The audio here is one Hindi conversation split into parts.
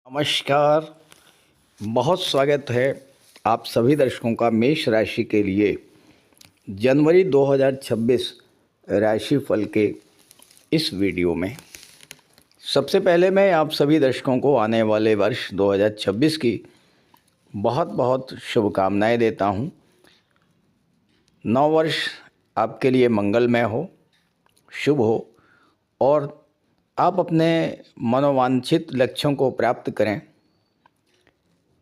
नमस्कार। बहुत स्वागत है आप सभी दर्शकों का मेष राशि के लिए जनवरी 2026 राशि फल के इस वीडियो में। सबसे पहले मैं आप सभी दर्शकों को आने वाले वर्ष 2026 की बहुत बहुत शुभकामनाएं देता हूं। नव वर्ष आपके लिए मंगलमय हो, शुभ हो और आप अपने मनोवांछित लक्ष्यों को प्राप्त करें,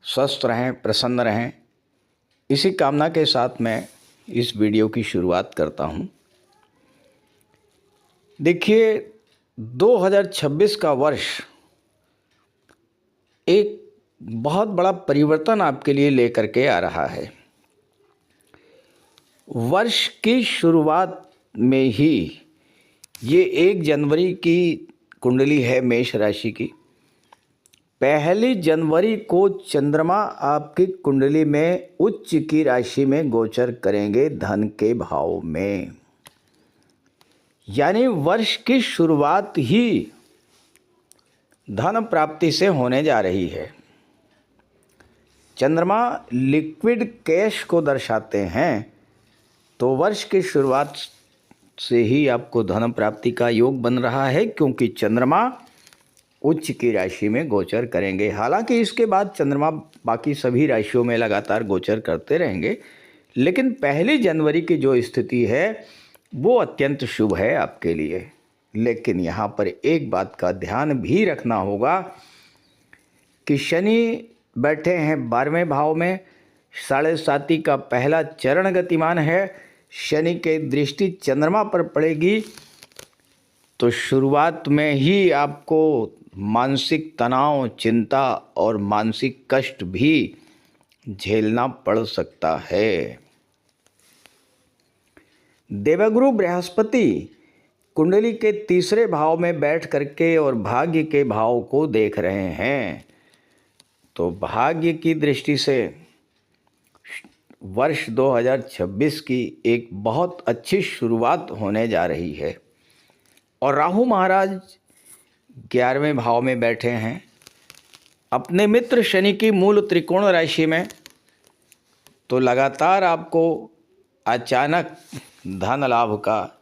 स्वस्थ रहें, प्रसन्न रहें। इसी कामना के साथ मैं इस वीडियो की शुरुआत करता हूं। देखिए, 2026 का वर्ष एक बहुत बड़ा परिवर्तन आपके लिए लेकर के आ रहा है। वर्ष की शुरुआत में ही ये 1 जनवरी की कुंडली है मेष राशि की। 1 जनवरी को चंद्रमा आपकी कुंडली में उच्च की राशि में गोचर करेंगे धन के भाव में, यानी वर्ष की शुरुआत ही धन प्राप्ति से होने जा रही है। चंद्रमा लिक्विड कैश को दर्शाते हैं, तो वर्ष की शुरुआत से ही आपको धन प्राप्ति का योग बन रहा है, क्योंकि चंद्रमा उच्च की राशि में गोचर करेंगे। हालांकि इसके बाद चंद्रमा बाकी सभी राशियों में लगातार गोचर करते रहेंगे, लेकिन 1 जनवरी की जो स्थिति है वो अत्यंत शुभ है आपके लिए। लेकिन यहाँ पर एक बात का ध्यान भी रखना होगा कि शनि बैठे हैं 12वें भाव में, 7.5 का पहला चरण गतिमान है। शनि के दृष्टि चंद्रमा पर पड़ेगी तो शुरुआत में ही आपको मानसिक तनाव, चिंता और मानसिक कष्ट भी झेलना पड़ सकता है। देवगुरु बृहस्पति कुंडली के 3रे भाव में बैठ करके और भाग्य के भाव को देख रहे हैं, तो भाग्य की दृष्टि से वर्ष 2026 की एक बहुत अच्छी शुरुआत होने जा रही है। और राहु महाराज 11वें भाव में बैठे हैं अपने मित्र शनि की मूल त्रिकोण राशि में, तो लगातार आपको अचानक धन लाभ का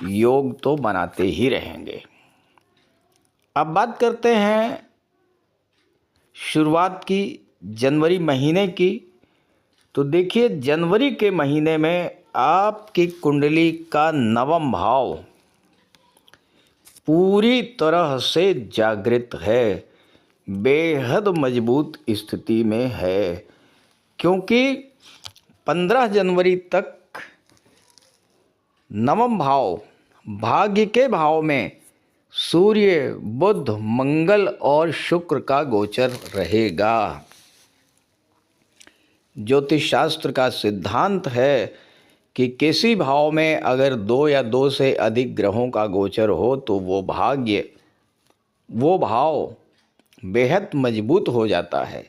योग तो बनाते ही रहेंगे। अब बात करते हैं शुरुआत की जनवरी महीने की। तो देखिए, जनवरी के महीने में आपकी कुंडली का 9वां भाव पूरी तरह से जागृत है, बेहद मजबूत स्थिति में है, क्योंकि 15 जनवरी तक 9वां भाव भाग्य के भाव में सूर्य, बुध, मंगल और शुक्र का गोचर रहेगा। ज्योतिष शास्त्र का सिद्धांत है कि किसी भाव में अगर 2 या 2 से अधिक ग्रहों का गोचर हो तो वो भाव बेहद मजबूत हो जाता है।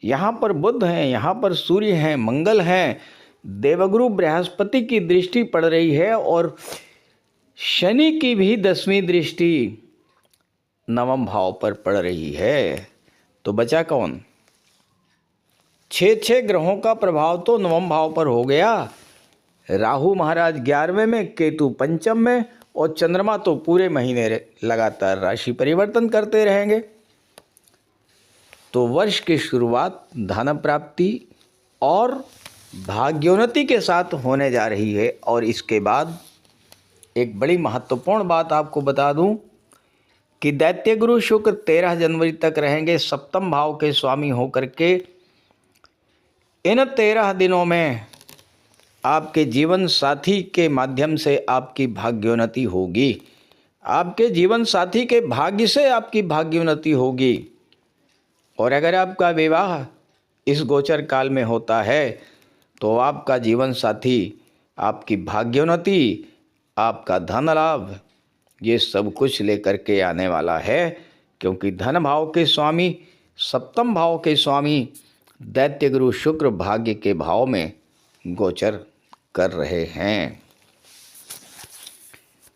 यहाँ पर बुध हैं, यहाँ पर सूर्य हैं, मंगल हैं, देवगुरु बृहस्पति की दृष्टि पड़ रही है और शनि की भी 10वीं दृष्टि 9वें भाव पर पड़ रही है। तो बचा कौन? 6 ग्रहों का प्रभाव तो 9वें भाव पर हो गया। राहु महाराज 11वें में, केतु 5म में और चंद्रमा तो पूरे महीने लगातार राशि परिवर्तन करते रहेंगे। तो वर्ष की शुरुआत धन प्राप्ति और भाग्योन्नति के साथ होने जा रही है। और इसके बाद एक बड़ी महत्वपूर्ण बात आपको बता दूं कि दैत्य गुरु शुक्र 13 जनवरी तक रहेंगे 7म भाव के स्वामी होकर के। इन 13 दिनों में आपके जीवन साथी के माध्यम से आपकी भाग्योन्नति होगी, आपके जीवन साथी के भाग्य से आपकी भाग्योन्नति होगी। और अगर आपका विवाह इस गोचर काल में होता है तो आपका जीवन साथी आपकी भाग्योन्नति, आपका धन लाभ, ये सब कुछ लेकर के आने वाला है, क्योंकि धन भाव के स्वामी, 7म भाव के स्वामी दैत्य गुरु शुक्र भाग्य के भाव में गोचर कर रहे हैं।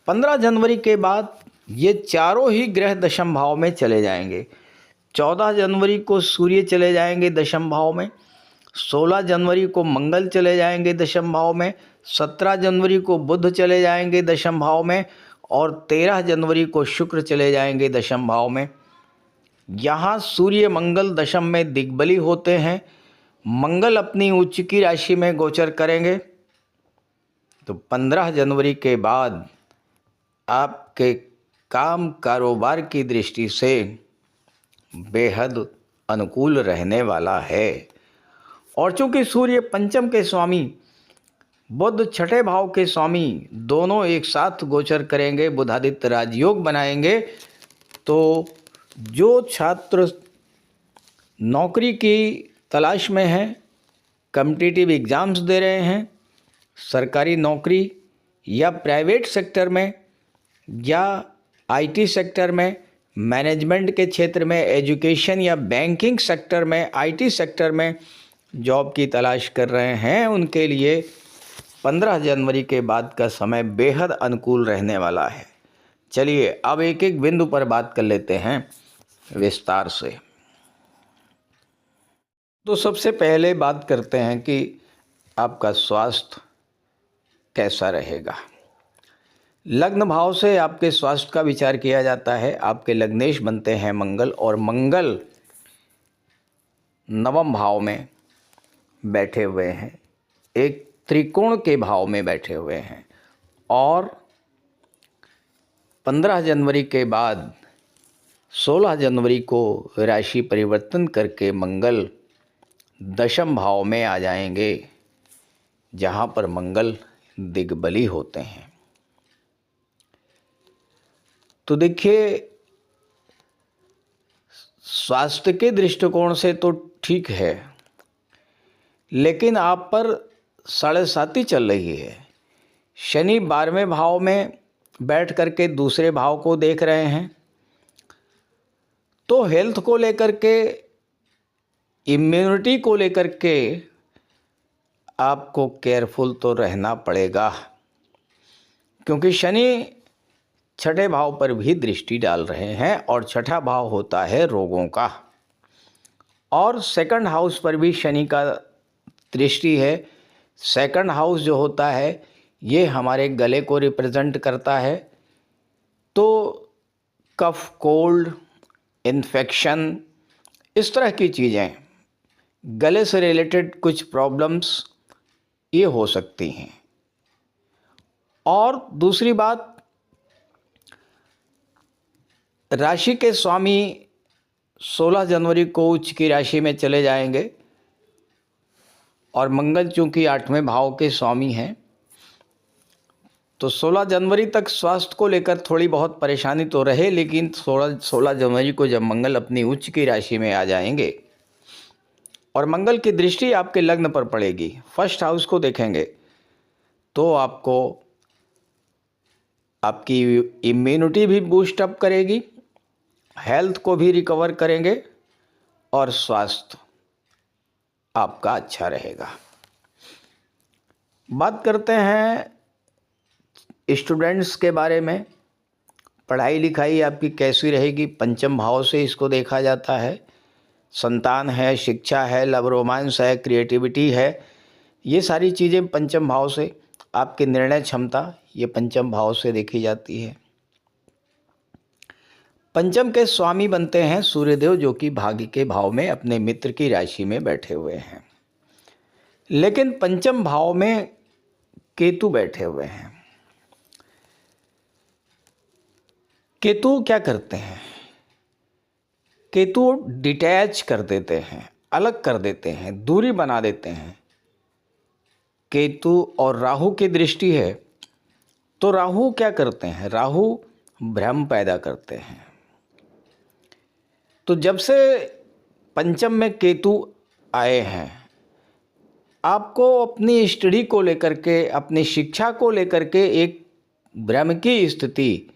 15 जनवरी के बाद ये चारों ही ग्रह 10म भाव में चले जाएंगे। 14 जनवरी को सूर्य चले जाएंगे दशम भाव में, 16 जनवरी को मंगल चले जाएंगे दशम भाव में, 17 जनवरी को बुध चले जाएंगे दशम भाव में और 13 जनवरी को शुक्र चले जाएंगे दशम भाव में। यहाँ सूर्य मंगल दशम में दिग्बली होते हैं। मंगल अपनी उच्च की राशि में गोचर करेंगे। तो 15 जनवरी के बाद आपके काम कारोबार की दृष्टि से बेहद अनुकूल रहने वाला है। और चूंकि सूर्य पंचम के स्वामी, बुध छठे भाव के स्वामी, दोनों एक साथ गोचर करेंगे, बुधादित्य राजयोग बनाएंगे, तो जो छात्र नौकरी की तलाश में हैं, कॉम्पिटिटिव एग्ज़ाम्स दे रहे हैं, सरकारी नौकरी या प्राइवेट सेक्टर में या आईटी सेक्टर में, मैनेजमेंट के क्षेत्र में, एजुकेशन या बैंकिंग सेक्टर में, आईटी सेक्टर में जॉब की तलाश कर रहे हैं, उनके लिए 15 जनवरी के बाद का समय बेहद अनुकूल रहने वाला है। चलिए अब एक एक बिंदु पर बात कर लेते हैं विस्तार से। तो सबसे पहले बात करते हैं कि आपका स्वास्थ्य कैसा रहेगा। लग्न भाव से आपके स्वास्थ्य का विचार किया जाता है। आपके लग्नेश बनते हैं मंगल, और मंगल नवम भाव में बैठे हुए हैं, एक त्रिकोण के भाव में बैठे हुए हैं। और 15 जनवरी के बाद 16 जनवरी को राशि परिवर्तन करके मंगल दशम भाव में आ जाएंगे, जहाँ पर मंगल दिग्बली होते हैं। तो देखिए, स्वास्थ्य के दृष्टिकोण से तो ठीक है, लेकिन आप पर 7.5 चल रही है। शनि 12वें भाव में बैठ करके दूसरे भाव को देख रहे हैं, तो हेल्थ को लेकर के, इम्यूनिटी को लेकर के आपको केयरफुल तो रहना पड़ेगा, क्योंकि शनि छठे भाव पर भी दृष्टि डाल रहे हैं और छठा भाव होता है रोगों का, और सेकंड हाउस पर भी शनि का दृष्टि है। सेकंड हाउस जो होता है ये हमारे गले को रिप्रेजेंट करता है। तो कफ, कोल्ड, इन्फेक्शन, इस तरह की चीज़ें, गले से रिलेटेड कुछ प्रॉब्लम्स ये हो सकती हैं। और दूसरी बात, राशि के स्वामी 16 जनवरी को उच्च की राशि में चले जाएंगे, और मंगल चूंकि 8वें भाव के स्वामी हैं, तो 16 जनवरी तक स्वास्थ्य को लेकर थोड़ी बहुत परेशानी तो रहे, लेकिन 16 जनवरी को जब मंगल अपनी उच्च की राशि में आ जाएंगे और मंगल की दृष्टि आपके लग्न पर पड़ेगी, फर्स्ट हाउस को देखेंगे, तो आपको आपकी इम्यूनिटी भी बूस्ट अप करेगी, हेल्थ को भी रिकवर करेंगे और स्वास्थ्य आपका अच्छा रहेगा। बात करते हैं स्टूडेंट्स के बारे में। पढ़ाई लिखाई आपकी कैसी रहेगी, पंचम भाव से इसको देखा जाता है। संतान है, शिक्षा है, लव रोमांस है, क्रिएटिविटी है, ये सारी चीज़ें पंचम भाव से। आपकी निर्णय क्षमता ये पंचम भाव से देखी जाती है। पंचम के स्वामी बनते हैं सूर्यदेव, जो कि भाग्य के भाव में अपने मित्र की राशि में बैठे हुए हैं, लेकिन पंचम भाव में केतु बैठे हुए हैं। केतु क्या करते हैं? केतु डिटैच कर देते हैं, अलग कर देते हैं, दूरी बना देते हैं। केतु और राहु की दृष्टि है, तो राहु क्या करते हैं? राहु भ्रम पैदा करते हैं। तो जब से पंचम में केतु आए हैं, आपको अपनी स्टडी को लेकर के, अपनी शिक्षा को लेकर के एक भ्रम की स्थिति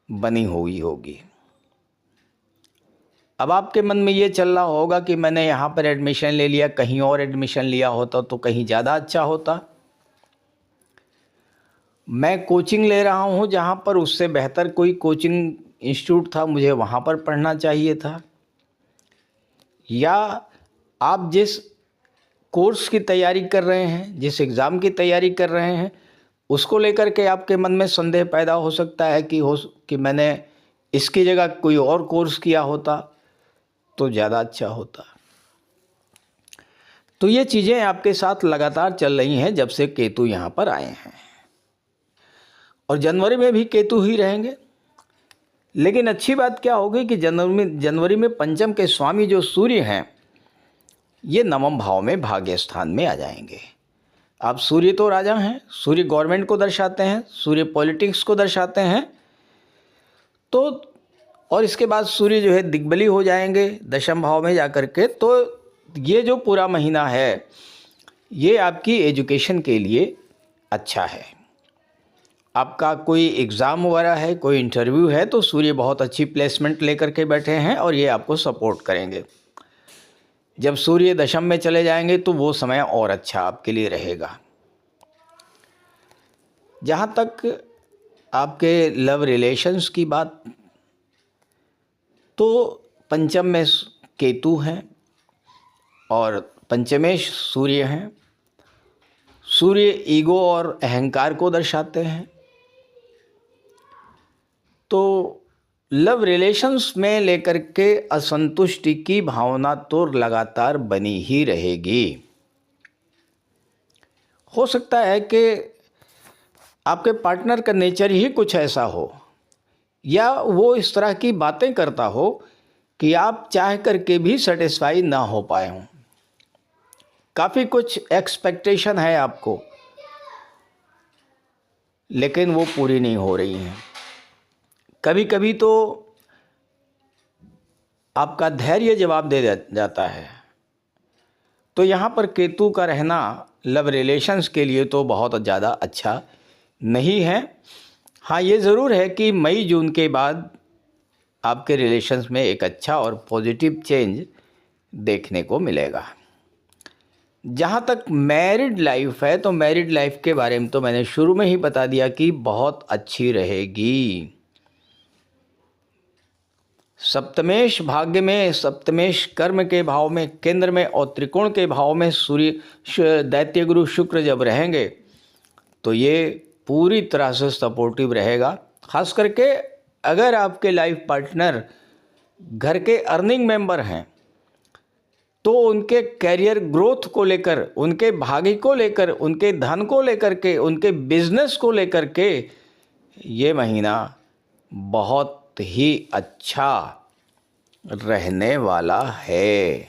बनी हुई होगी। अब आपके मन में ये चल रहा होगा कि मैंने यहाँ पर एडमिशन ले लिया, कहीं और एडमिशन लिया होता तो कहीं ज़्यादा अच्छा होता। मैं कोचिंग ले रहा हूँ जहाँ पर उससे बेहतर कोई कोचिंग इंस्टीट्यूट था, मुझे वहाँ पर पढ़ना चाहिए था। या आप जिस कोर्स की तैयारी कर रहे हैं, जिस एग्ज़ाम की तैयारी कर रहे हैं, उसको लेकर के आपके मन में संदेह पैदा हो सकता है कि मैंने इसकी जगह कोई और कोर्स किया होता तो ज़्यादा अच्छा होता। तो ये चीज़ें आपके साथ लगातार चल रही हैं जब से केतु यहाँ पर आए हैं, और जनवरी में भी केतु ही रहेंगे। लेकिन अच्छी बात क्या होगी कि जनवरी में पंचम के स्वामी जो सूर्य हैं, ये नवम भाव में भाग्य स्थान में आ जाएंगे। अब सूर्य तो राजा हैं, सूर्य गवर्नमेंट को दर्शाते हैं, सूर्य पॉलिटिक्स को दर्शाते हैं। तो और इसके बाद सूर्य जो है दिग्बली हो जाएंगे दशम भाव में जाकर के। तो ये जो पूरा महीना है ये आपकी एजुकेशन के लिए अच्छा है। आपका कोई एग्ज़ाम वगैरह है, कोई इंटरव्यू है, तो सूर्य बहुत अच्छी प्लेसमेंट लेकर के बैठे हैं और ये आपको सपोर्ट करेंगे। जब सूर्य दशम में चले जाएंगे तो वो समय और अच्छा आपके लिए रहेगा। जहाँ तक आपके लव रिलेशंस की बात, तो पंचम में केतु हैं और पंचमेश सूर्य हैं। सूर्य ईगो और अहंकार को दर्शाते हैं। तो लव रिलेशंस में लेकर के असंतुष्टि की भावना तो लगातार बनी ही रहेगी। हो सकता है कि आपके पार्टनर का नेचर ही कुछ ऐसा हो, या वो इस तरह की बातें करता हो कि आप चाह करके भी सेटिस्फाई ना हो पाए हों। काफ़ी कुछ एक्सपेक्टेशन है आपको, लेकिन वो पूरी नहीं हो रही हैं। कभी कभी तो आपका धैर्य जवाब दे जाता है। तो यहाँ पर केतु का रहना लव रिलेशंस के लिए तो बहुत ज़्यादा अच्छा नहीं है। हाँ, ये ज़रूर है कि मई जून के बाद आपके रिलेशंस में एक अच्छा और पॉजिटिव चेंज देखने को मिलेगा। जहाँ तक मैरिड लाइफ है, तो मैरिड लाइफ के बारे में तो मैंने शुरू में ही बता दिया कि बहुत अच्छी रहेगी। सप्तमेश भाग्य में, सप्तमेश कर्म के भाव में, केंद्र में और त्रिकोण के भाव में सूर्य दैत्य गुरु शुक्र जब रहेंगे तो ये पूरी तरह से सपोर्टिव रहेगा। खास करके अगर आपके लाइफ पार्टनर घर के अर्निंग मेंबर हैं तो उनके कैरियर ग्रोथ को लेकर, उनके भाग्य को लेकर, उनके धन को लेकर के, उनके बिजनेस को लेकर के ये महीना बहुत ही अच्छा रहने वाला है।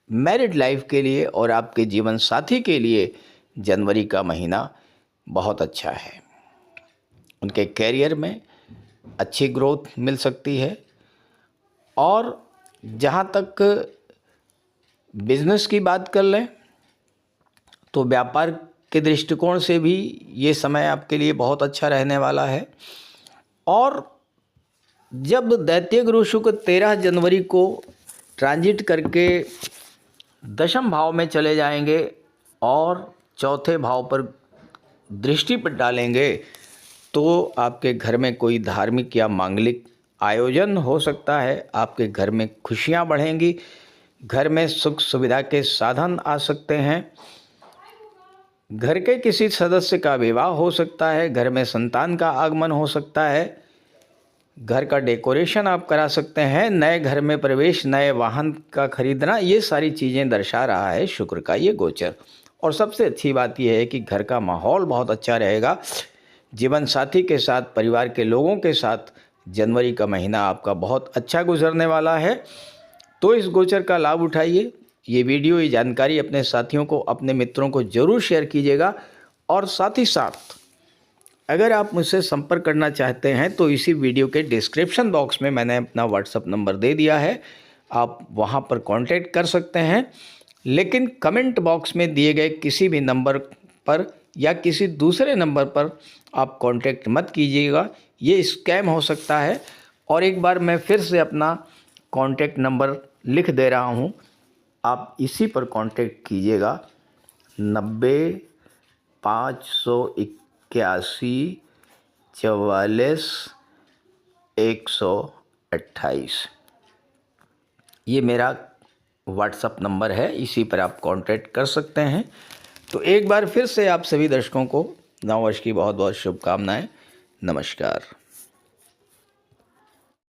मैरिड लाइफ के लिए और आपके जीवन साथी के लिए जनवरी का महीना बहुत अच्छा है। उनके कैरियर में अच्छी ग्रोथ मिल सकती है। और जहाँ तक बिजनेस की बात कर लें तो व्यापार के दृष्टिकोण से भी ये समय आपके लिए बहुत अच्छा रहने वाला है। और जब दैत्य गुरु शुक्र 13 जनवरी को ट्रांजिट करके दशम भाव में चले जाएंगे और चौथे भाव पर दृष्टि पर डालेंगे, तो आपके घर में कोई धार्मिक या मांगलिक आयोजन हो सकता है। आपके घर में खुशियां बढ़ेंगी, घर में सुख सुविधा के साधन आ सकते हैं, घर के किसी सदस्य का विवाह हो सकता है, घर में संतान का आगमन हो सकता है, घर का डेकोरेशन आप करा सकते हैं, नए घर में प्रवेश, नए वाहन का खरीदना, ये सारी चीज़ें दर्शा रहा है शुक्र का ये गोचर। और सबसे अच्छी बात यह है कि घर का माहौल बहुत अच्छा रहेगा। जीवन साथी के साथ, परिवार के लोगों के साथ जनवरी का महीना आपका बहुत अच्छा गुजरने वाला है। तो इस गोचर का लाभ उठाइए। ये वीडियो, ये जानकारी अपने साथियों को, अपने मित्रों को ज़रूर शेयर कीजिएगा। और साथ ही साथ अगर आप मुझसे संपर्क करना चाहते हैं तो इसी वीडियो के डिस्क्रिप्शन बॉक्स में मैंने अपना व्हाट्सएप नंबर दे दिया है, आप वहां पर कांटेक्ट कर सकते हैं। लेकिन कमेंट बॉक्स में दिए गए किसी भी नंबर पर या किसी दूसरे नंबर पर आप कांटेक्ट मत कीजिएगा, ये स्कैम हो सकता है। और एक बार मैं फिर से अपना कांटेक्ट नंबर लिख दे रहा हूँ, आप इसी पर कांटेक्ट कीजिएगा। 90 581 44 128। ये मेरा व्हाट्सअप नंबर है, इसी पर आप कांटेक्ट कर सकते हैं। तो एक बार फिर से आप सभी दर्शकों को नववर्ष की बहुत बहुत शुभकामनाएं। नमस्कार।